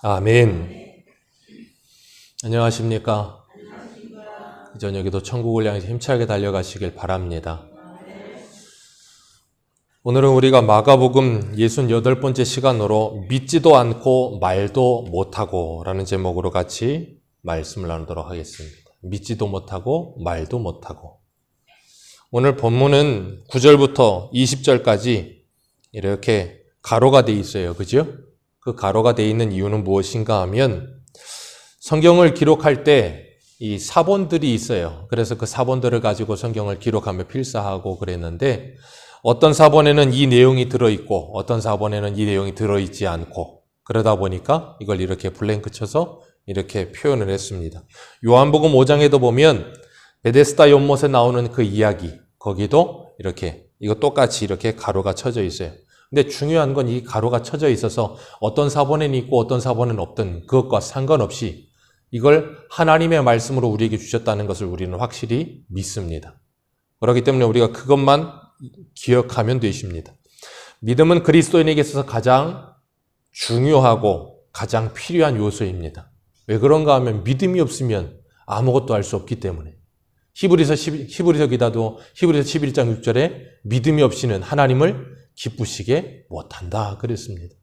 아멘. 안녕하십니까? 이 저녁에도 천국을 향해서 힘차게 달려가시길 바랍니다. 오늘은 우리가 마가복음 68번째 시간으로 믿지도 않고 말도 못하고 라는 제목으로 같이 말씀을 나누도록 하겠습니다. 믿지도 못하고 말도 못하고. 오늘 본문은 9절부터 20절까지 이렇게 가로가 돼 있어요. 그죠? 그 가로가 돼 있는 이유는 무엇인가 하면 성경을 기록할 때 이 사본들이 있어요. 그래서 그 사본들을 가지고 성경을 기록하며 필사하고 그랬는데 어떤 사본에는 이 내용이 들어있고 어떤 사본에는 이 내용이 들어있지 않고 그러다 보니까 이걸 이렇게 블랭크 쳐서 이렇게 표현을 했습니다. 요한복음 5장에도 보면 베데스다 연못에 나오는 그 이야기 거기도 이렇게 이거 똑같이 이렇게 가로가 쳐져 있어요. 근데 중요한 건 이 가로가 쳐져 있어서 어떤 사본에는 있고 어떤 사본에는 없든 그것과 상관없이 이걸 하나님의 말씀으로 우리에게 주셨다는 것을 우리는 확실히 믿습니다. 그렇기 때문에 우리가 그것만 기억하면 되십니다. 믿음은 그리스도인에게 있어서 가장 중요하고 가장 필요한 요소입니다. 왜 그런가 하면 믿음이 없으면 아무것도 할 수 없기 때문에 히브리서 11장 6절에 믿음이 없이는 하나님을 기쁘시게 못한다 그랬습니다.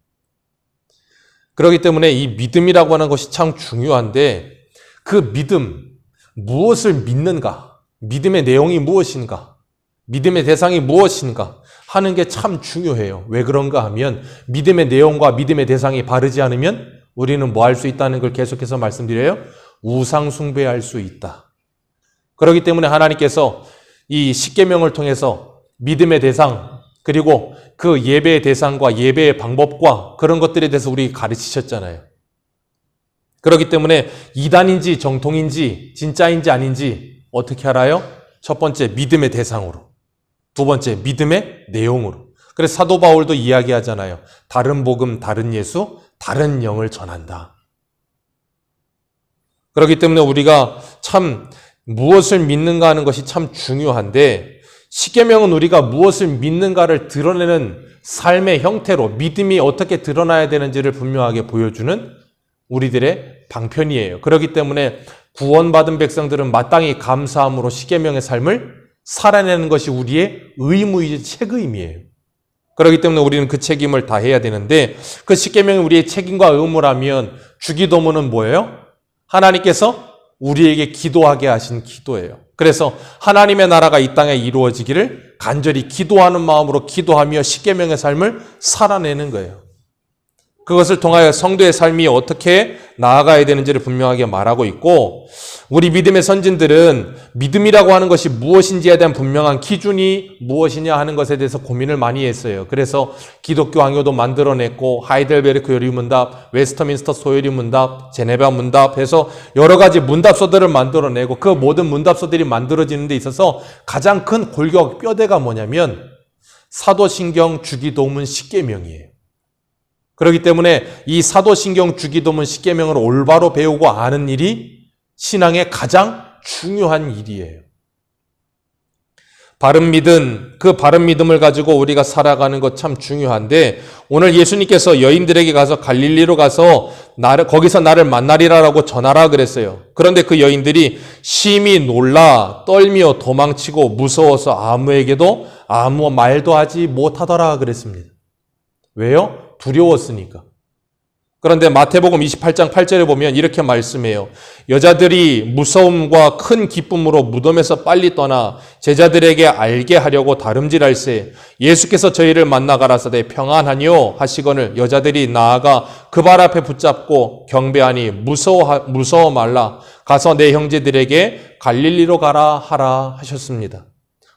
그렇기 때문에 이 믿음이라고 하는 것이 참 중요한데 그 믿음, 무엇을 믿는가, 믿음의 내용이 무엇인가, 믿음의 대상이 무엇인가 하는 게 참 중요해요. 왜 그런가 하면 믿음의 내용과 믿음의 대상이 바르지 않으면 우리는 뭐 할 수 있다는 걸 계속해서 말씀드려요. 우상 숭배할 수 있다. 그렇기 때문에 하나님께서 이 십계명을 통해서 믿음의 대상 그리고 그 예배의 대상과 예배의 방법과 그런 것들에 대해서 우리 가르치셨잖아요. 그렇기 때문에 이단인지 정통인지 진짜인지 아닌지 어떻게 알아요? 첫 번째 믿음의 대상으로, 두 번째 믿음의 내용으로. 그래서 사도 바울도 이야기하잖아요. 다른 복음, 다른 예수, 다른 영을 전한다. 그렇기 때문에 우리가 참 무엇을 믿는가 하는 것이 참 중요한데 십계명은 우리가 무엇을 믿는가를 드러내는 삶의 형태로 믿음이 어떻게 드러나야 되는지를 분명하게 보여주는 우리들의 방편이에요. 그렇기 때문에 구원받은 백성들은 마땅히 감사함으로 십계명의 삶을 살아내는 것이 우리의 의무이지 책임이에요. 그렇기 때문에 우리는 그 책임을 다해야 되는데 그 십계명이 우리의 책임과 의무라면 주기도문은 뭐예요? 하나님께서 우리에게 기도하게 하신 기도예요. 그래서 하나님의 나라가 이 땅에 이루어지기를 간절히 기도하는 마음으로 기도하며 십계명의 삶을 살아내는 거예요. 그것을 통하여 성도의 삶이 어떻게 나아가야 되는지를 분명하게 말하고 있고 우리 믿음의 선진들은 믿음이라고 하는 것이 무엇인지에 대한 분명한 기준이 무엇이냐 하는 것에 대해서 고민을 많이 했어요. 그래서 기독교 강요도 만들어냈고 하이델베르크 요리문답, 웨스터민스터 소요리 문답, 제네바 문답 해서 여러 가지 문답서들을 만들어내고 그 모든 문답서들이 만들어지는 데 있어서 가장 큰 골격 뼈대가 뭐냐면 사도신경, 주기도문, 십계명이에요. 그렇기 때문에 이 사도신경, 주기도문, 십계명을 올바로 배우고 아는 일이 신앙의 가장 중요한 일이에요. 바른 믿음, 그 바른 믿음을 가지고 우리가 살아가는 것 참 중요한데 오늘 예수님께서 여인들에게 가서 갈릴리로 가서 거기서 나를 만나리라라고 전하라 그랬어요. 그런데 그 여인들이 심히 놀라 떨며 도망치고 무서워서 아무에게도 아무 말도 하지 못하더라 그랬습니다. 왜요? 두려웠으니까. 그런데 마태복음 28장 8절에 보면 이렇게 말씀해요. 여자들이 무서움과 큰 기쁨으로 무덤에서 빨리 떠나 제자들에게 알게 하려고 다름질할세 예수께서 저희를 만나 가라사대 평안하니요 하시거늘 여자들이 나아가 그 발 앞에 붙잡고 경배하니 무서워 말라 가서 내 형제들에게 갈릴리로 가라 하라 하셨습니다.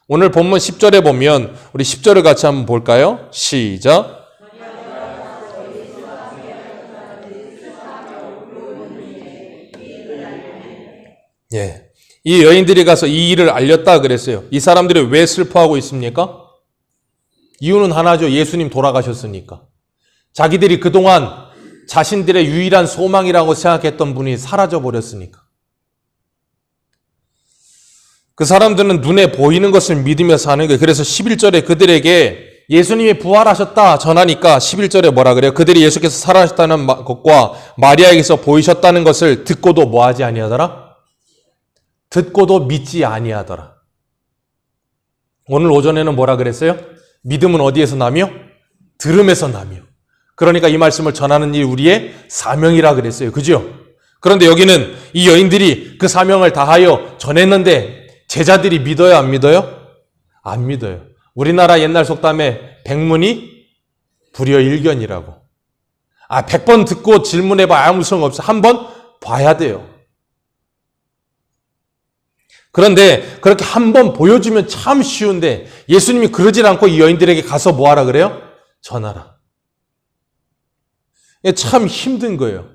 오늘 본문 10절에 보면 우리 10절을 같이 한번 볼까요? 시작. 예, 이 여인들이 가서 이 일을 알렸다 그랬어요. 이 사람들이 왜 슬퍼하고 있습니까? 이유는 하나죠. 예수님 돌아가셨으니까. 자기들이 그동안 자신들의 유일한 소망이라고 생각했던 분이 사라져 버렸으니까. 그 사람들은 눈에 보이는 것을 믿으며 사는 거예요. 그래서 11절에 그들에게 예수님이 부활하셨다 전하니까 11절에 뭐라 그래요? 그들이 예수께서 살아나셨다는 것과 마리아에게서 보이셨다는 것을 듣고도 뭐하지 아니하더라? 듣고도 믿지 아니하더라. 오늘 오전에는 뭐라 그랬어요? 믿음은 어디에서 나며? 들음에서 나며. 그러니까 이 말씀을 전하는 일이 우리의 사명이라 그랬어요. 그죠? 그런데 여기는 이 여인들이 그 사명을 다하여 전했는데 제자들이 믿어요, 안 믿어요? 안 믿어요. 우리나라 옛날 속담에 백문이 불여일견이라고. 100번 듣고 질문해봐 아무 소용없어. 한 번 봐야 돼요. 그런데 그렇게 한 번 보여주면 참 쉬운데 예수님이 그러질 않고 이 여인들에게 가서 뭐하라 그래요? 전하라. 이게 참 힘든 거예요.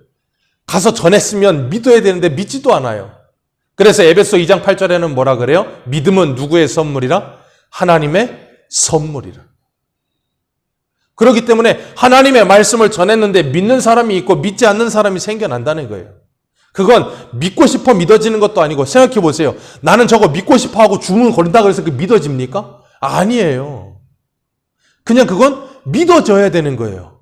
가서 전했으면 믿어야 되는데 믿지도 않아요. 그래서 에베소 2장 8절에는 뭐라 그래요? 믿음은 누구의 선물이라? 하나님의 선물이라. 그렇기 때문에 하나님의 말씀을 전했는데 믿는 사람이 있고 믿지 않는 사람이 생겨난다는 거예요. 그건 믿고 싶어 믿어지는 것도 아니고 생각해 보세요. 나는 저거 믿고 싶어 하고 주문 걸린다 그래서 그 믿어집니까? 아니에요. 그냥 그건 믿어져야 되는 거예요.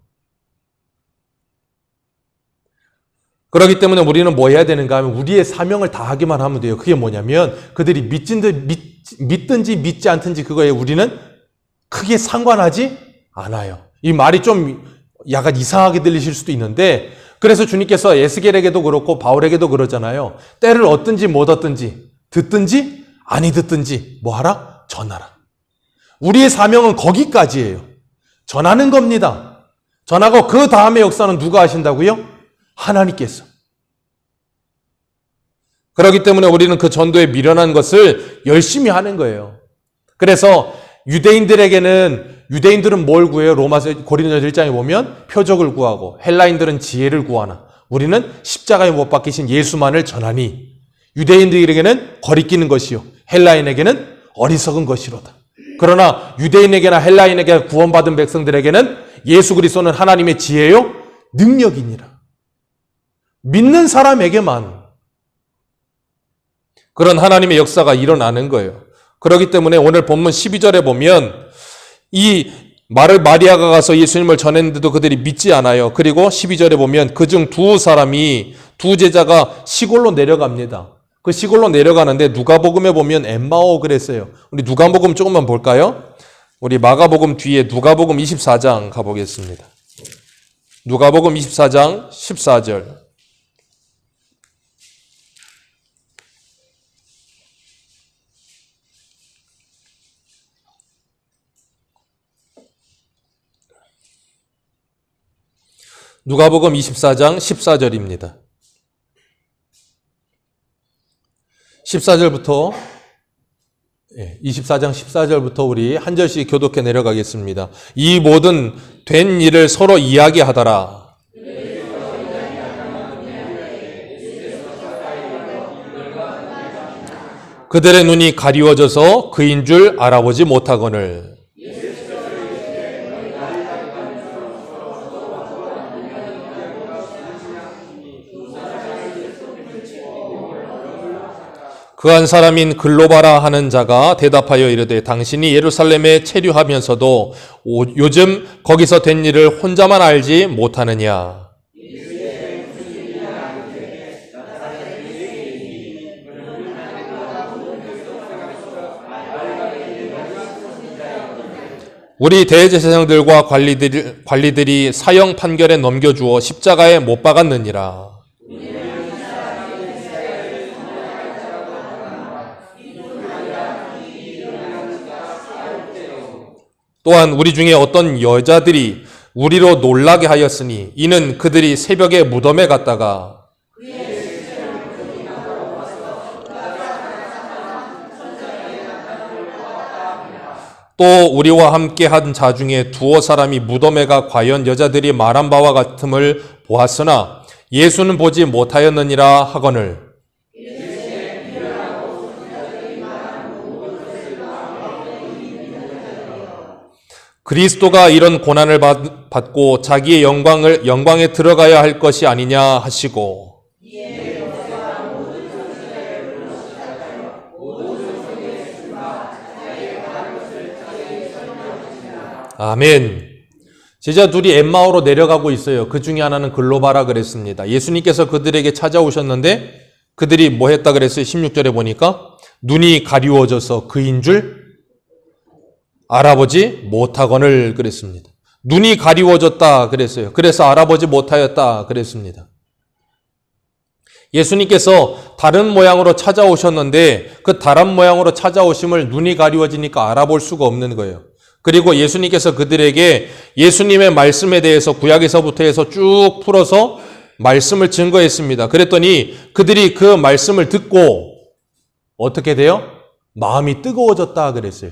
그렇기 때문에 우리는 뭐 해야 되는가 하면 우리의 사명을 다하기만 하면 돼요. 그게 뭐냐면 그들이 믿든지 믿지 않든지 그거에 우리는 크게 상관하지 않아요. 이 말이 좀 약간 이상하게 들리실 수도 있는데 그래서 주님께서 에스겔에게도 그렇고 바울에게도 그러잖아요. 때를 얻든지 못 얻든지 듣든지 아니 듣든지 뭐하라? 전하라. 우리의 사명은 거기까지예요. 전하는 겁니다. 전하고 그 다음에 역사는 누가 하신다고요? 하나님께서. 그렇기 때문에 우리는 그 전도에 미련한 것을 열심히 하는 거예요. 그래서 유대인들은 뭘 구해요? 로마서 고린도서 1장에 보면 표적을 구하고 헬라인들은 지혜를 구하나 우리는 십자가에 못 박히신 예수만을 전하니 유대인들에게는 거리끼는 것이요 헬라인에게는 어리석은 것이로다. 그러나 유대인에게나 헬라인에게 구원받은 백성들에게는 예수 그리스도는 하나님의 지혜요 능력이니라. 믿는 사람에게만 그런 하나님의 역사가 일어나는 거예요. 그렇기 때문에 오늘 본문 12절에 보면 이 말을 마리아가 가서 예수님을 전했는데도 그들이 믿지 않아요. 그리고 12절에 보면 그중 두 제자가 시골로 내려갑니다. 그 시골로 내려가는데 누가복음에 보면 엠마오 그랬어요. 우리 누가복음 조금만 볼까요? 우리 마가복음 뒤에 누가복음 24장 가보겠습니다. 누가복음 24장 14절. 누가복음 24장 14절입니다. 24장 14절부터 우리 한 절씩 교독해 내려가겠습니다. 이 모든 된 일을 서로 이야기하더라. 그들의 눈이 가리워져서 그인 줄 알아보지 못하거늘. 그 한 사람인 글로바라 하는 자가 대답하여 이르되 당신이 예루살렘에 체류하면서도 요즘 거기서 된 일을 혼자만 알지 못하느냐. 우리 대제사장들과 관리들이 사형 판결에 넘겨주어 십자가에 못 박았느니라. 또한 우리 중에 어떤 여자들이 우리로 놀라게 하였으니 이는 그들이 새벽에 무덤에 갔다가 또 우리와 함께 한 자 중에 두어 사람이 무덤에 가 과연 여자들이 말한 바와 같음을 보았으나 예수는 보지 못하였느니라 하거늘. 그리스도가 이런 고난을 받고 자기의 영광에 들어가야 할 것이 아니냐 하시고 아멘. 제자 둘이 엠마오로 내려가고 있어요. 그 중에 하나는 글로바라 그랬습니다. 예수님께서 그들에게 찾아오셨는데 그들이 뭐 했다 그랬어요? 16절에 보니까 눈이 가리워져서 그인 줄 알아보지 못하거늘 그랬습니다. 눈이 가리워졌다 그랬어요. 그래서 알아보지 못하였다 그랬습니다. 예수님께서 다른 모양으로 찾아오셨는데 그 다른 모양으로 찾아오심을 눈이 가리워지니까 알아볼 수가 없는 거예요. 그리고 예수님께서 그들에게 예수님의 말씀에 대해서 구약에서부터 해서 쭉 풀어서 말씀을 증거했습니다. 그랬더니 그들이 그 말씀을 듣고 어떻게 돼요? 마음이 뜨거워졌다 그랬어요.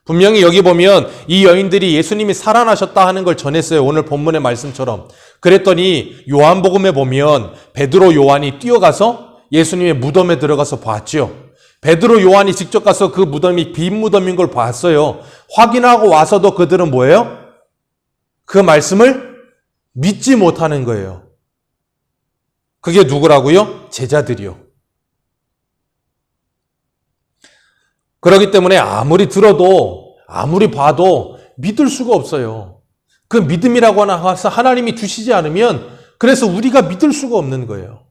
분명히 여기 보면 이 여인들이 예수님이 살아나셨다 하는 걸 전했어요. 오늘 본문의 말씀처럼. 그랬더니 요한복음에 보면 베드로 요한이 뛰어가서 예수님의 무덤에 들어가서 봤죠. 베드로 요한이 직접 가서 그 무덤이 빈 무덤인 걸 봤어요. 확인하고 와서도 그들은 뭐예요? 그 말씀을 믿지 못하는 거예요. 그게 누구라고요? 제자들이요. 그렇기 때문에 아무리 들어도 아무리 봐도 믿을 수가 없어요. 그 믿음이라고 해서 하나님이 주시지 않으면 그래서 우리가 믿을 수가 없는 거예요.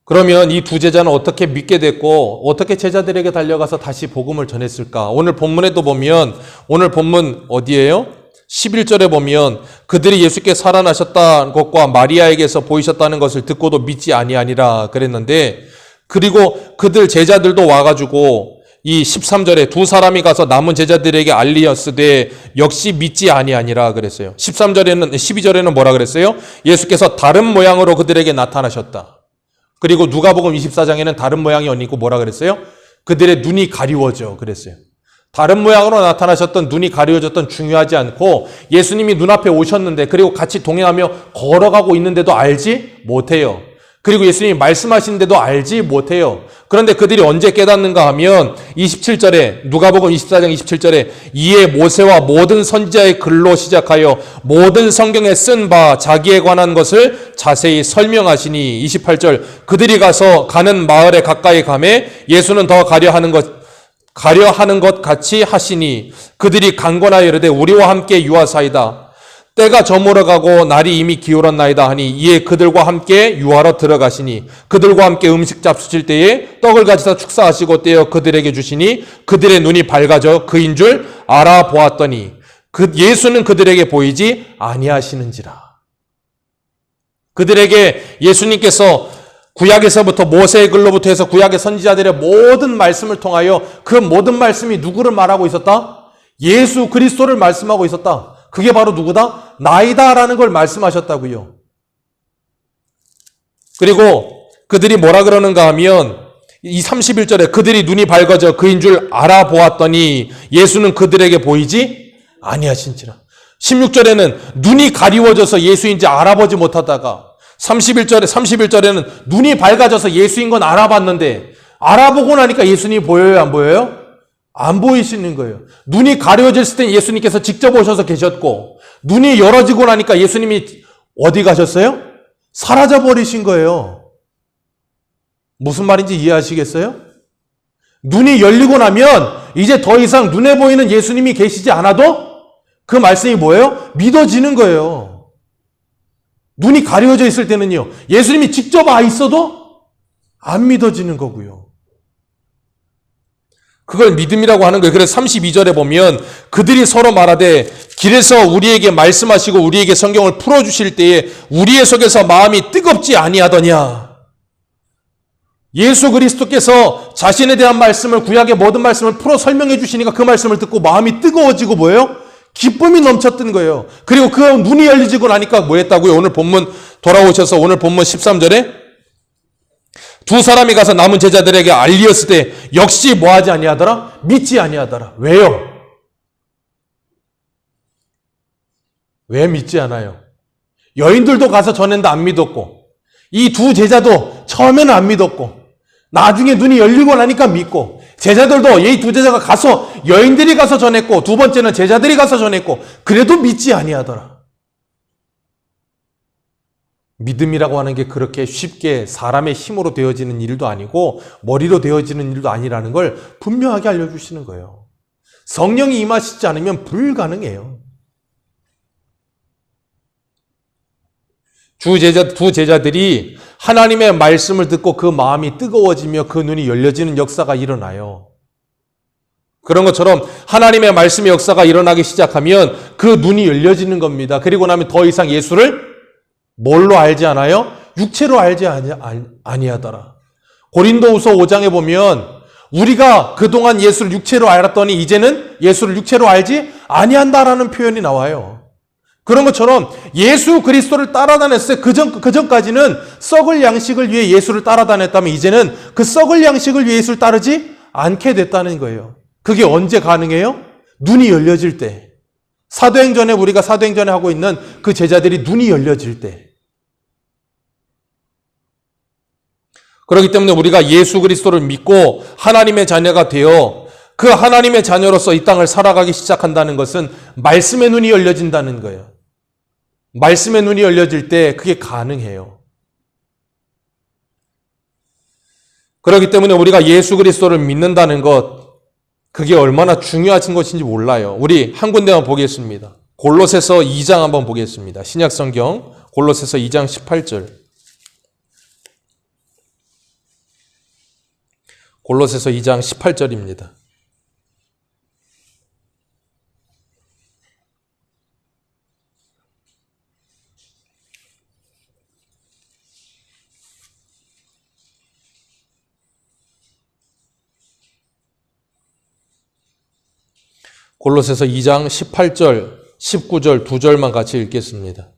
그러면 이 두 제자는 어떻게 믿게 됐고 어떻게 제자들에게 달려가서 다시 복음을 전했을까? 오늘 본문에도 보면 오늘 본문 어디예요? 11절에 보면 그들이 예수께 살아나셨다는 것과 마리아에게서 보이셨다는 것을 듣고도 믿지 아니하니라 그랬는데 그리고 그들 제자들도 와가지고 이 13절에 두 사람이 가서 남은 제자들에게 알리었으되 역시 믿지 아니하니라 그랬어요. 12절에는 뭐라 그랬어요? 예수께서 다른 모양으로 그들에게 나타나셨다. 그리고 누가복음 24장에는 다른 모양이 아니고 뭐라 그랬어요? 그들의 눈이 가리워져 그랬어요. 다른 모양으로 나타나셨던 눈이 가리워졌던 중요하지 않고 예수님이 눈앞에 오셨는데 그리고 같이 동행하며 걸어가고 있는데도 알지 못해요. 그리고 예수님이 말씀하시는데도 알지 못해요. 그런데 그들이 언제 깨닫는가 하면 27절에 누가복음 24장 27절에 이에 모세와 모든 선지자의 글로 시작하여 모든 성경에 쓴 바 자기에 관한 것을 자세히 설명하시니 28절 그들이 가는 마을에 가까이 가매 예수는 더 가려 하는 것 같이 하시니 그들이 강권하여 이르되 우리와 함께 유하사이다. 때가 저물어가고 날이 이미 기울었나이다 하니 이에 그들과 함께 유하러 들어가시니 그들과 함께 음식 잡수실 때에 떡을 가지사 축사하시고 떼어 그들에게 주시니 그들의 눈이 밝아져 그인 줄 알아보았더니 예수는 그들에게 보이지 아니하시는지라. 그들에게 예수님께서 구약에서부터 모세의 글로부터 해서 구약의 선지자들의 모든 말씀을 통하여 그 모든 말씀이 누구를 말하고 있었다? 예수 그리스도를 말씀하고 있었다. 그게 바로 누구다? 나이다라는 걸 말씀하셨다고요. 그리고 그들이 뭐라 그러는가 하면 이 31절에 그들이 눈이 밝아져 그인 줄 알아보았더니 예수는 그들에게 보이지 아니하신지라. 16절에는 눈이 가리워져서 예수인지 알아보지 못하다가 31절에는 눈이 밝아져서 예수인 건 알아봤는데 알아보고 나니까 예수님이 보여요? 안 보여요? 안 보이시는 거예요. 눈이 가려졌을 때 예수님께서 직접 오셔서 계셨고 눈이 열어지고 나니까 예수님이 어디 가셨어요? 사라져 버리신 거예요. 무슨 말인지 이해하시겠어요? 눈이 열리고 나면 이제 더 이상 눈에 보이는 예수님이 계시지 않아도 그 말씀이 뭐예요? 믿어지는 거예요. 눈이 가려져 있을 때는요. 예수님이 직접 와 있어도 안 믿어지는 거고요. 그걸 믿음이라고 하는 거예요. 그래서 32절에 보면 그들이 서로 말하되 길에서 우리에게 말씀하시고 우리에게 성경을 풀어주실 때에 우리의 속에서 마음이 뜨겁지 아니하더냐. 예수 그리스도께서 자신에 대한 말씀을 구약의 모든 말씀을 풀어 설명해 주시니까 그 말씀을 듣고 마음이 뜨거워지고 뭐예요? 기쁨이 넘쳤던 거예요. 그리고 그 눈이 열리지고 나니까 뭐 했다고요? 오늘 본문 돌아오셔서 오늘 본문 13절에 두 사람이 가서 남은 제자들에게 알리었을 때 역시 뭐하지 아니하더라? 믿지 아니하더라. 왜요? 왜 믿지 않아요? 여인들도 가서 전했는데 안 믿었고 이 두 제자도 처음에는 안 믿었고 나중에 눈이 열리고 나니까 믿고 제자들도 이 두 제자가 가서 여인들이 가서 전했고 두 번째는 제자들이 가서 전했고 그래도 믿지 아니하더라. 믿음이라고 하는 게 그렇게 쉽게 사람의 힘으로 되어지는 일도 아니고 머리로 되어지는 일도 아니라는 걸 분명하게 알려주시는 거예요. 성령이 임하시지 않으면 불가능해요. 두 제자들이 하나님의 말씀을 듣고 그 마음이 뜨거워지며 그 눈이 열려지는 역사가 일어나요. 그런 것처럼 하나님의 말씀의 역사가 일어나기 시작하면 그 눈이 열려지는 겁니다. 그리고 나면 더 이상 예수를 뭘로 알지 않아요? 육체로 알지 아니하더라. 고린도후서 5장에 보면 우리가 그동안 예수를 육체로 알았더니 이제는 예수를 육체로 알지 아니한다라는 표현이 나와요. 그런 것처럼 예수 그리스도를 따라다녔을 때 그전까지는 썩을 양식을 위해 예수를 따라다녔다면 이제는 그 썩을 양식을 위해 예수를 따르지 않게 됐다는 거예요. 그게 언제 가능해요? 눈이 열려질 때. 사도행전에 우리가 사도행전에 하고 있는 그 제자들이 눈이 열려질 때. 그렇기 때문에 우리가 예수 그리스도를 믿고 하나님의 자녀가 되어 그 하나님의 자녀로서 이 땅을 살아가기 시작한다는 것은 말씀의 눈이 열려진다는 거예요. 말씀의 눈이 열려질 때 그게 가능해요. 그렇기 때문에 우리가 예수 그리스도를 믿는다는 것, 그게 얼마나 중요한 것인지 몰라요. 우리 한 군데만 보겠습니다. 골로새서 2장 한번 보겠습니다. 신약성경 골로새서 2장 18절. 골로새서 2장 18절입니다. 골로새서 2장 18절, 19절 두 절만 같이 읽겠습니다.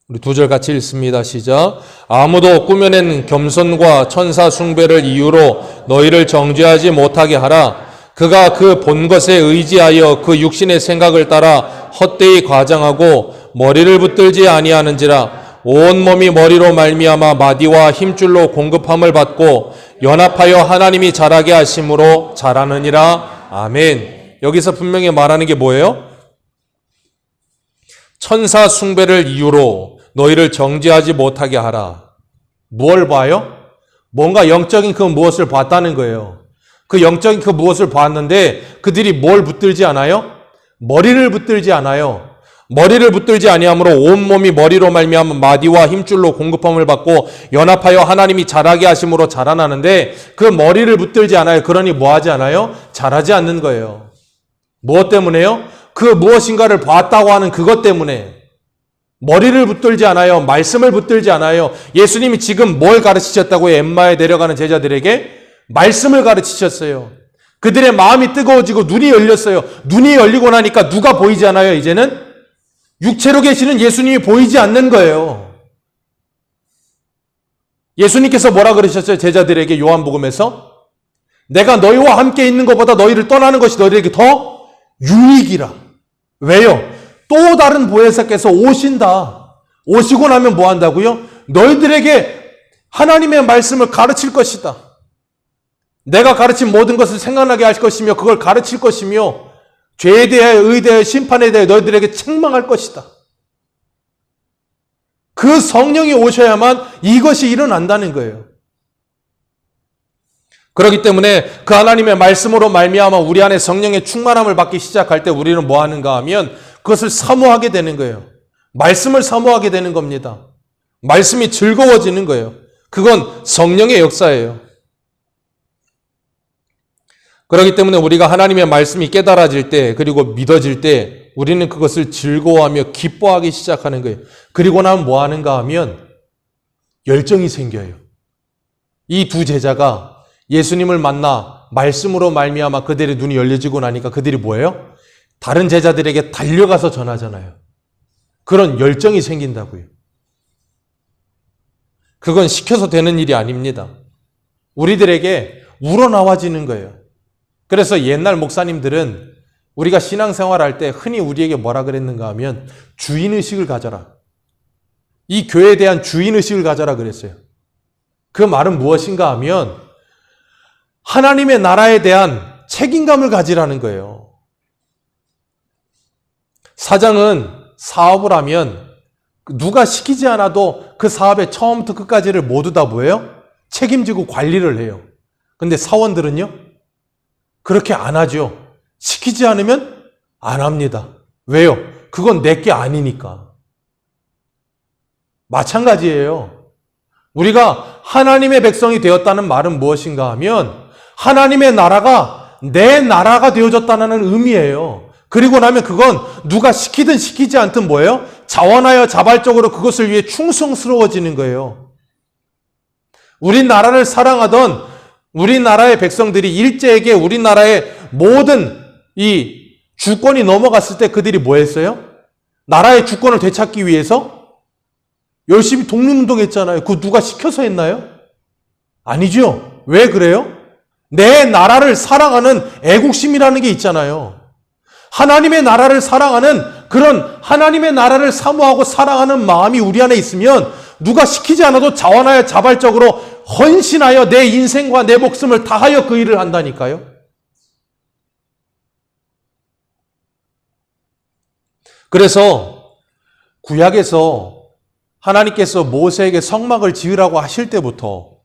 우리 두 절 같이 읽습니다. 시작. 아무도 꾸며낸 겸손과 천사 숭배를 이유로 너희를 정죄하지 못하게 하라. 그가 그 본 것에 의지하여 그 육신의 생각을 따라 헛되이 과장하고 머리를 붙들지 아니하는지라. 온 몸이 머리로 말미암아 마디와 힘줄로 공급함을 받고 연합하여 하나님이 자라게 하심으로 자라느니라. 아멘. 여기서 분명히 말하는 게 뭐예요? 천사 숭배를 이유로 너희를 정죄하지 못하게 하라. 무엇을 봐요? 뭔가 영적인 그 무엇을 봤다는 거예요. 그 영적인 그 무엇을 봤는데 그들이 뭘 붙들지 않아요? 머리를 붙들지 않아요. 머리를 붙들지 아니하므로 온몸이 머리로 말미암아 마디와 힘줄로 공급함을 받고 연합하여 하나님이 자라게 하심으로 자라나는데 그 머리를 붙들지 않아요. 그러니 뭐하지 않아요? 자라지 않는 거예요. 무엇 때문에요? 그 무엇인가를 봤다고 하는 그것 때문에. 머리를 붙들지 않아요. 말씀을 붙들지 않아요. 예수님이 지금 뭘 가르치셨다고요? 엠마에 내려가는 제자들에게 말씀을 가르치셨어요. 그들의 마음이 뜨거워지고 눈이 열렸어요. 눈이 열리고 나니까 누가 보이지 않아요? 이제는 육체로 계시는 예수님이 보이지 않는 거예요. 예수님께서 뭐라 그러셨어요? 제자들에게 요한복음에서 내가 너희와 함께 있는 것보다 너희를 떠나는 것이 너희에게 더 유익이라. 왜요? 또 다른 보혜사께서 오신다. 오시고 나면 뭐 한다고요? 너희들에게 하나님의 말씀을 가르칠 것이다. 내가 가르친 모든 것을 생각나게 할 것이며 그걸 가르칠 것이며 죄에 대해 의에 대해 심판에 대해 너희들에게 책망할 것이다. 그 성령이 오셔야만 이것이 일어난다는 거예요. 그렇기 때문에 그 하나님의 말씀으로 말미암아 우리 안에 성령의 충만함을 받기 시작할 때 우리는 뭐 하는가 하면 그것을 사모하게 되는 거예요. 말씀을 사모하게 되는 겁니다. 말씀이 즐거워지는 거예요. 그건 성령의 역사예요. 그렇기 때문에 우리가 하나님의 말씀이 깨달아질 때 그리고 믿어질 때 우리는 그것을 즐거워하며 기뻐하기 시작하는 거예요. 그리고 나면 뭐 하는가 하면 열정이 생겨요. 이 두 제자가 예수님을 만나 말씀으로 말미암아 그들의 눈이 열려지고 나니까 그들이 뭐예요? 다른 제자들에게 달려가서 전하잖아요. 그런 열정이 생긴다고요. 그건 시켜서 되는 일이 아닙니다. 우리들에게 우러나와지는 거예요. 그래서 옛날 목사님들은 우리가 신앙생활할 때 흔히 우리에게 뭐라 그랬는가 하면 주인의식을 가져라. 이 교회에 대한 주인의식을 가져라 그랬어요. 그 말은 무엇인가 하면 하나님의 나라에 대한 책임감을 가지라는 거예요. 사장은 사업을 하면 누가 시키지 않아도 그 사업의 처음부터 끝까지를 모두 다 뭐예요? 책임지고 관리를 해요. 근데 사원들은요? 그렇게 안 하죠. 시키지 않으면 안 합니다. 왜요? 그건 내게 아니니까. 마찬가지예요. 우리가 하나님의 백성이 되었다는 말은 무엇인가 하면 하나님의 나라가 내 나라가 되어졌다는 의미예요. 그리고 나면 그건 누가 시키든 시키지 않든 뭐예요? 자원하여 자발적으로 그것을 위해 충성스러워지는 거예요. 우리나라를 사랑하던 우리나라의 백성들이 일제에게 우리나라의 모든 이 주권이 넘어갔을 때 그들이 뭐 했어요? 나라의 주권을 되찾기 위해서 열심히 독립운동했잖아요. 그거 누가 시켜서 했나요? 아니죠. 왜 그래요? 내 나라를 사랑하는 애국심이라는 게 있잖아요. 하나님의 나라를 사랑하는 그런 하나님의 나라를 사모하고 사랑하는 마음이 우리 안에 있으면 누가 시키지 않아도 자원하여 자발적으로 헌신하여 내 인생과 내 목숨을 다하여 그 일을 한다니까요. 그래서 구약에서 하나님께서 모세에게 성막을 지으라고 하실 때부터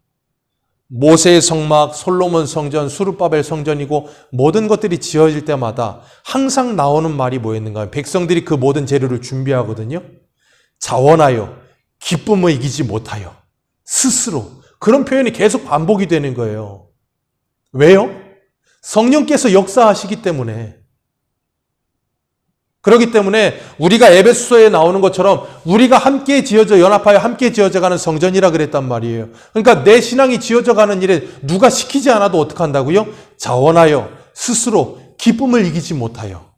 모세의 성막, 솔로몬 성전, 수르바벨 성전이고 모든 것들이 지어질 때마다 항상 나오는 말이 뭐였는가? 백성들이 그 모든 재료를 준비하거든요. 자원하여, 기쁨을 이기지 못하여, 스스로. 그런 표현이 계속 반복이 되는 거예요. 왜요? 성령께서 역사하시기 때문에. 그렇기 때문에 우리가 에베소서에 나오는 것처럼 우리가 함께 지어져 연합하여 함께 지어져가는 성전이라 그랬단 말이에요. 그러니까 내 신앙이 지어져가는 일에 누가 시키지 않아도 어떻게 한다고요? 자원하여 스스로 기쁨을 이기지 못하여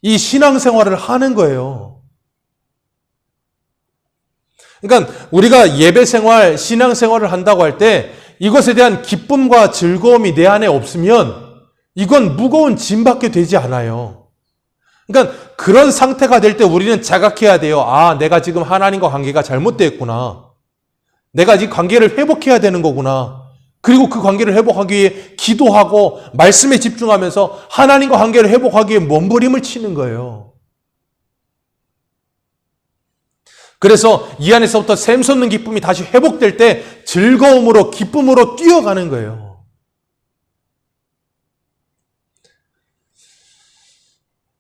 이 신앙생활을 하는 거예요. 그러니까 우리가 예배생활, 신앙생활을 한다고 할 때 이것에 대한 기쁨과 즐거움이 내 안에 없으면 이건 무거운 짐밖에 되지 않아요. 그러니까 그런 상태가 될 때 우리는 자각해야 돼요. 아, 내가 지금 하나님과 관계가 잘못되었구나. 내가 이 관계를 회복해야 되는 거구나. 그리고 그 관계를 회복하기 위해 기도하고 말씀에 집중하면서 하나님과 관계를 회복하기 위해 몸부림을 치는 거예요. 그래서 이 안에서부터 샘솟는 기쁨이 다시 회복될 때 즐거움으로 기쁨으로 뛰어가는 거예요.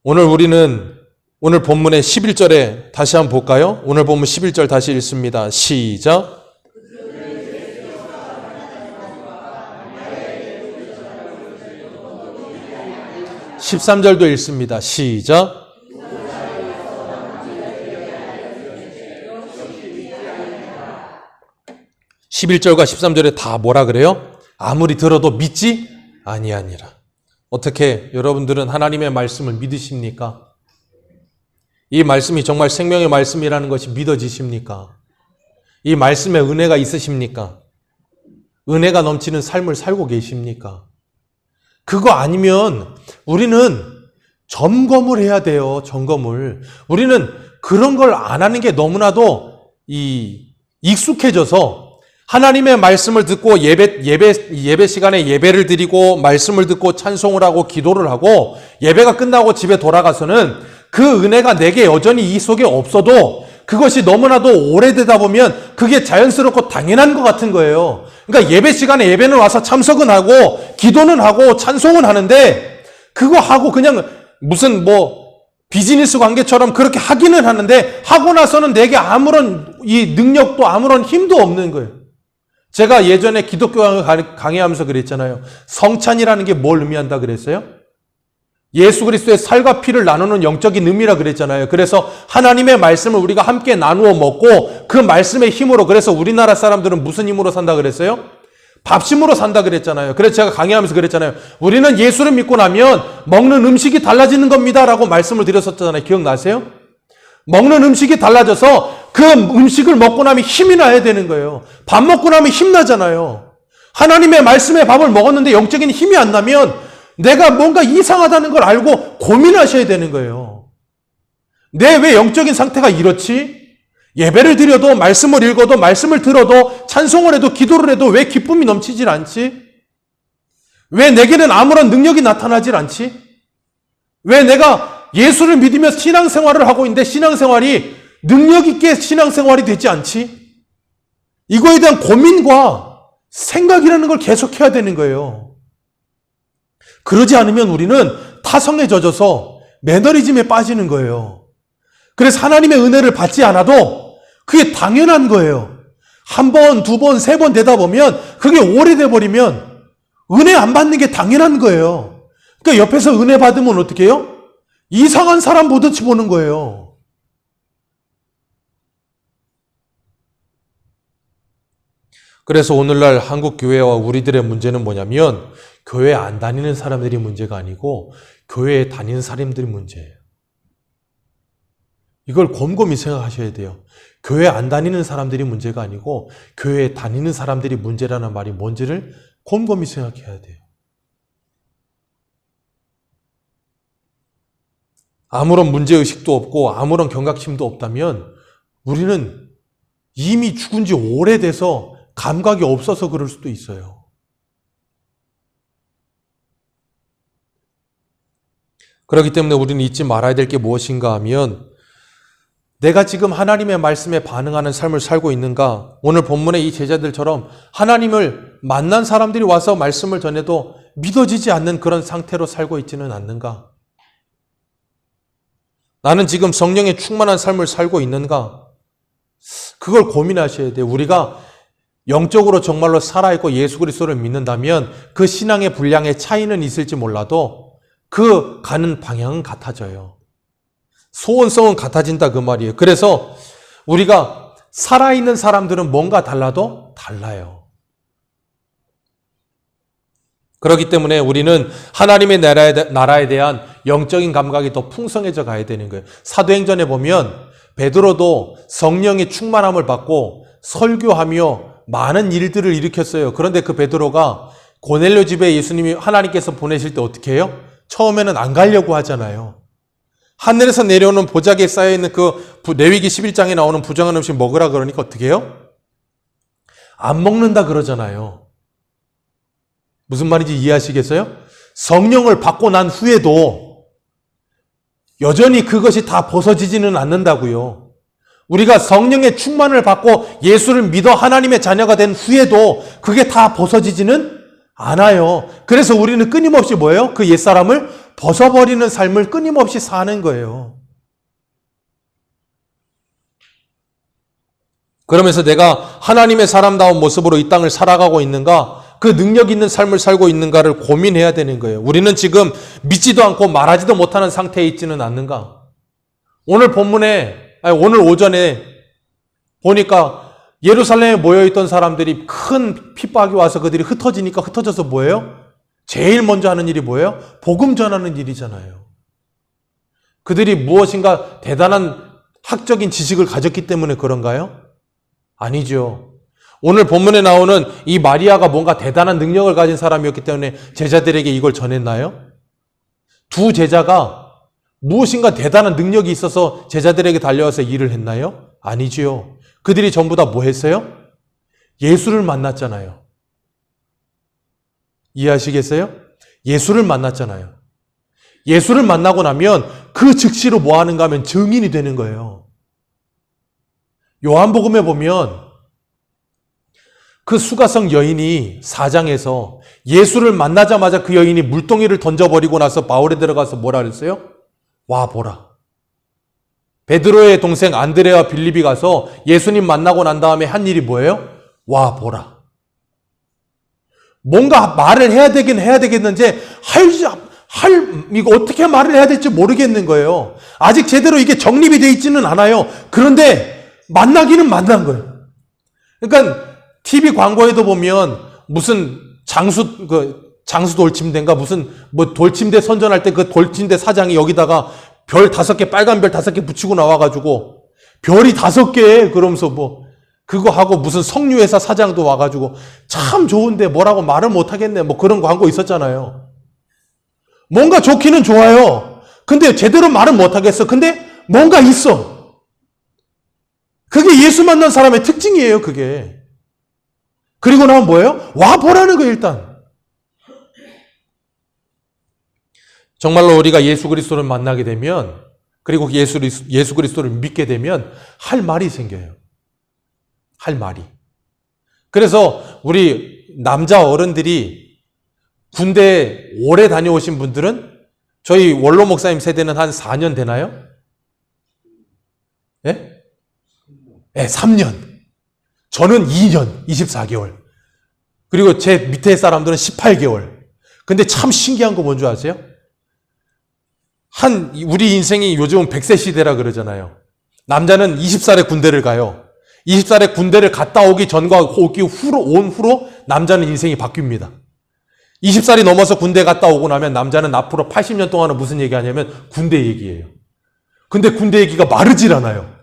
오늘 우리는 오늘 본문의 11절에 다시 한번 볼까요? 오늘 본문 11절 다시 읽습니다. 시작. 13절도 읽습니다. 시작. (11절과) (13절에) 다 뭐라 그래요? 아무리 들어도 믿지 아니하니라. 어떻게 여러분들은 하나님의 말씀을 믿으십니까? 이 말씀이 정말 생명의 말씀이라는 것이 믿어지십니까? 이 말씀에 은혜가 있으십니까? 은혜가 넘치는 삶을 살고 계십니까? 그거 아니면 우리는 점검을 해야 돼요. 점검을. 우리는 그런 걸 안 하는 게 너무나도 익숙해져서 하나님의 말씀을 듣고 예배 시간에 예배를 드리고 말씀을 듣고 찬송을 하고 기도를 하고 예배가 끝나고 집에 돌아가서는 그 은혜가 내게 여전히 이 속에 없어도 그것이 너무나도 오래되다 보면 그게 자연스럽고 당연한 것 같은 거예요. 그러니까 예배 시간에 예배는 와서 참석은 하고 기도는 하고 찬송은 하는데 그거 하고 그냥 무슨 비즈니스 관계처럼 그렇게 하기는 하는데 하고 나서는 내게 아무런 이 능력도 아무런 힘도 없는 거예요. 제가 예전에 기독교 강의하면서 그랬잖아요. 성찬이라는 게 뭘 의미한다 그랬어요? 예수 그리스도의 살과 피를 나누는 영적인 의미라 그랬잖아요. 그래서 하나님의 말씀을 우리가 함께 나누어 먹고 그 말씀의 힘으로, 그래서 우리나라 사람들은 무슨 힘으로 산다 그랬어요? 밥심으로 산다 그랬잖아요. 그래서 제가 강의하면서 그랬잖아요. 우리는 예수를 믿고 나면 먹는 음식이 달라지는 겁니다 라고 말씀을 드렸었잖아요. 기억나세요? 먹는 음식이 달라져서 그 음식을 먹고 나면 힘이 나야 되는 거예요. 밥 먹고 나면 힘나잖아요. 하나님의 말씀의 밥을 먹었는데 영적인 힘이 안 나면 내가 뭔가 이상하다는 걸 알고 고민하셔야 되는 거예요. 내 왜 영적인 상태가 이렇지? 예배를 드려도 말씀을 읽어도 말씀을 들어도 찬송을 해도 기도를 해도 왜 기쁨이 넘치질 않지? 왜 내게는 아무런 능력이 나타나질 않지? 왜 내가 예수를 믿으며 신앙생활을 하고 있는데 신앙생활이 능력 있게 신앙생활이 되지 않지? 이거에 대한 고민과 생각이라는 걸 계속해야 되는 거예요. 그러지 않으면 우리는 타성에 젖어서 매너리즘에 빠지는 거예요. 그래서 하나님의 은혜를 받지 않아도 그게 당연한 거예요. 한 번, 두 번, 세 번 되다 보면 그게 오래돼 버리면 은혜 안 받는 게 당연한 거예요. 그러니까 옆에서 은혜 받으면 어떻게 해요? 이상한 사람 보듯이 보는 거예요. 그래서 오늘날 한국 교회와 우리들의 문제는 뭐냐면 교회 안 다니는 사람들이 문제가 아니고 교회에 다니는 사람들이 문제예요. 이걸 곰곰이 생각하셔야 돼요. 교회 안 다니는 사람들이 문제가 아니고 교회에 다니는 사람들이 문제라는 말이 뭔지를 곰곰이 생각해야 돼요. 아무런 문제의식도 없고 아무런 경각심도 없다면 우리는 이미 죽은 지 오래돼서 감각이 없어서 그럴 수도 있어요. 그렇기 때문에 우리는 잊지 말아야 될 게 무엇인가 하면 내가 지금 하나님의 말씀에 반응하는 삶을 살고 있는가? 오늘 본문의 이 제자들처럼 하나님을 만난 사람들이 와서 말씀을 전해도 믿어지지 않는 그런 상태로 살고 있지는 않는가? 나는 지금 성령에 충만한 삶을 살고 있는가? 그걸 고민하셔야 돼요. 우리가 영적으로 정말로 살아있고 예수 그리스도를 믿는다면 그 신앙의 분량의 차이는 있을지 몰라도 그 가는 방향은 같아져요. 소원성은 같아진다 그 말이에요. 그래서 우리가 살아있는 사람들은 뭔가 달라도 달라요. 그렇기 때문에 우리는 하나님의 나라에 대한 영적인 감각이 더 풍성해져 가야 되는 거예요. 사도행전에 보면 베드로도 성령의 충만함을 받고 설교하며 많은 일들을 일으켰어요. 그런데 그 베드로가 고넬료 집에 예수님이 하나님께서 보내실 때 어떻게 해요? 처음에는 안 가려고 하잖아요. 하늘에서 내려오는 보자기에 쌓여있는 그 레위기 11장에 나오는 부정한 음식 먹으라 그러니까 어떻게 해요? 안 먹는다 그러잖아요. 무슨 말인지 이해하시겠어요? 성령을 받고 난 후에도 여전히 그것이 다 벗어지지는 않는다고요. 우리가 성령의 충만을 받고 예수를 믿어 하나님의 자녀가 된 후에도 그게 다 벗어지지는 않아요. 그래서 우리는 끊임없이 뭐예요? 그 옛사람을 벗어버리는 삶을 끊임없이 사는 거예요. 그러면서 내가 하나님의 사람다운 모습으로 이 땅을 살아가고 있는가? 그 능력 있는 삶을 살고 있는가를 고민해야 되는 거예요. 우리는 지금 믿지도 않고 말하지도 못하는 상태에 있지는 않는가? 오늘 오늘 오전에 보니까 예루살렘에 모여있던 사람들이 큰 핍박이 와서 그들이 흩어지니까 흩어져서 뭐예요? 제일 먼저 하는 일이 뭐예요? 복음 전하는 일이잖아요. 그들이 무엇인가 대단한 학적인 지식을 가졌기 때문에 그런가요? 아니죠. 오늘 본문에 나오는 이 마리아가 뭔가 대단한 능력을 가진 사람이었기 때문에 제자들에게 이걸 전했나요? 두 제자가 무엇인가 대단한 능력이 있어서 제자들에게 달려와서 일을 했나요? 아니지요. 그들이 전부 다 뭐 했어요? 예수를 만났잖아요. 이해하시겠어요? 예수를 만났잖아요. 예수를 만나고 나면 그 즉시로 뭐 하는가 하면 증인이 되는 거예요. 요한복음에 보면 그 수가성 여인이 4장에서 예수를 만나자마자 그 여인이 물동이를 던져버리고 나서 바울에 들어가서 뭐라 그랬어요? 와 보라. 베드로의 동생 안드레와 빌립이 가서 예수님 만나고 난 다음에 한 일이 뭐예요? 와 보라. 뭔가 말을 해야 되겠는지 이거 어떻게 말을 해야 될지 모르겠는 거예요. 아직 제대로 이게 정립이 돼 있지는 않아요. 그런데 만나기는 만난 거예요. 그러니까 TV 광고에도 보면 무슨 장수 돌침대인가 무슨 뭐 돌침대 선전할 때 그 돌침대 사장이 여기다가 별 5개 빨간 별 5개 붙이고 나와가지고 별이 5개 그러면서 뭐 그거 하고 무슨 석류회사 사장도 와가지고 참 좋은데 뭐라고 말을 못하겠네 뭐 그런 광고 있었잖아요. 뭔가 좋기는 좋아요. 근데 제대로 말은 못하겠어. 근데 뭔가 있어. 그게 예수 만난 사람의 특징이에요. 그게. 그리고 나면 뭐예요? 와 보라는 거예요. 일단. 정말로 우리가 예수 그리스도를 만나게 되면 그리고 예수 그리스도를 믿게 되면 할 말이 생겨요. 할 말이. 그래서 우리 남자 어른들이 군대 오래 다녀오신 분들은 저희 원로 목사님 세대는 한 4년 되나요? 예? 네, 3년. 저는 2년, 24개월. 그리고 제 밑에 사람들은 18개월. 근데 참 신기한 거 뭔지 아세요? 우리 인생이 요즘은 100세 시대라 그러잖아요. 남자는 20살에 군대를 가요. 20살에 군대를 갔다 오기 전과 온 후로 남자는 인생이 바뀝니다. 20살이 넘어서 군대 갔다 오고 나면 남자는 앞으로 80년 동안은 무슨 얘기 하냐면 군대 얘기예요. 근데 군대 얘기가 마르질 않아요.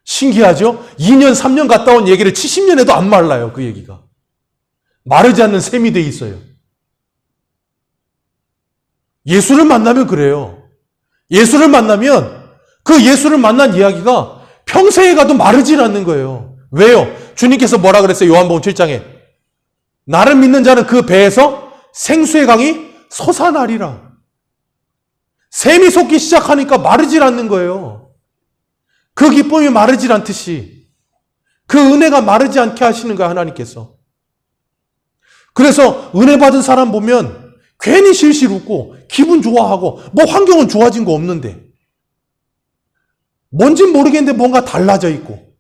신기하죠? 2년, 3년 갔다 온 얘기를 70년 해도 안 말라요, 그 얘기가. 마르지 않는 셈이 돼 있어요. 예수를 만나면 그래요. 예수를 만나면 그 예수를 만난 이야기가 평생에 가도 마르질 않는 거예요. 왜요? 주님께서 뭐라 그랬어요? 요한복음 7장에. 나를 믿는 자는 그 배에서 생수의 강이 솟아나리라. 샘이 솟기 시작하니까 마르질 않는 거예요. 그 기쁨이 마르질 않듯이 그 은혜가 마르지 않게 하시는 거예요, 하나님께서. 그래서 은혜 받은 사람 보면 괜히 실실 웃고 기분 좋아하고 뭐 환경은 좋아진 거 없는데 뭔진 모르겠는데 뭔가 달라져 있고,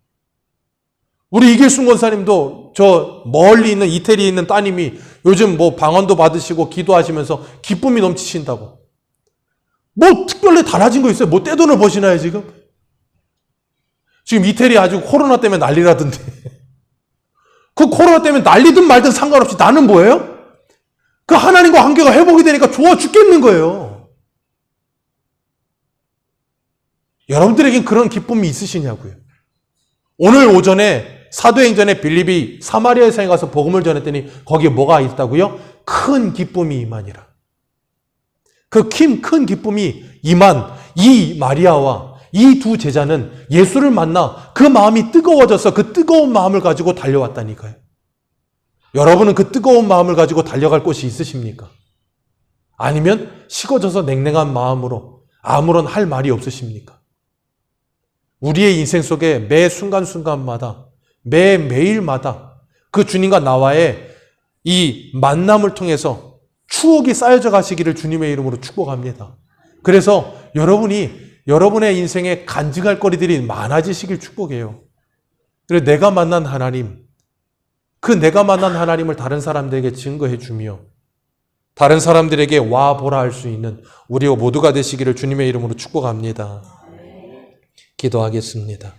우리 이길순 권사님도 저 멀리 있는 이태리에 있는 따님이 요즘 뭐 방언도 받으시고 기도하시면서 기쁨이 넘치신다고. 뭐 특별히 달라진 거 있어요? 뭐 떼돈을 버시나요 지금? 지금 이태리 아주 코로나 때문에 난리라던데. 그 코로나 때문에 난리든 말든 상관없이 나는 뭐예요? 그 하나님과 관계가 회복이 되니까 좋아 죽겠는 거예요. 여러분들에겐 그런 기쁨이 있으시냐고요. 오늘 오전에 사도행전에 빌립이 사마리아 성에 가서 복음을 전했더니 거기에 뭐가 있다고요? 큰 기쁨이 임하니라. 그 큰 기쁨이 임한 이 마리아와 이 두 제자는 예수를 만나 그 마음이 뜨거워져서 그 뜨거운 마음을 가지고 달려왔다니까요. 여러분은 그 뜨거운 마음을 가지고 달려갈 곳이 있으십니까? 아니면 식어져서 냉랭한 마음으로 아무런 할 말이 없으십니까? 우리의 인생 속에 매 순간순간마다 매일마다 그 주님과 나와의 이 만남을 통해서 추억이 쌓여져 가시기를 주님의 이름으로 축복합니다. 그래서 여러분의 인생에 간증할 거리들이 많아지시길 축복해요. 그래서 내가 만난 하나님, 그 내가 만난 하나님을 다른 사람들에게 증거해 주며 다른 사람들에게 와 보라 할 수 있는 우리 모두가 되시기를 주님의 이름으로 축복합니다. 기도하겠습니다.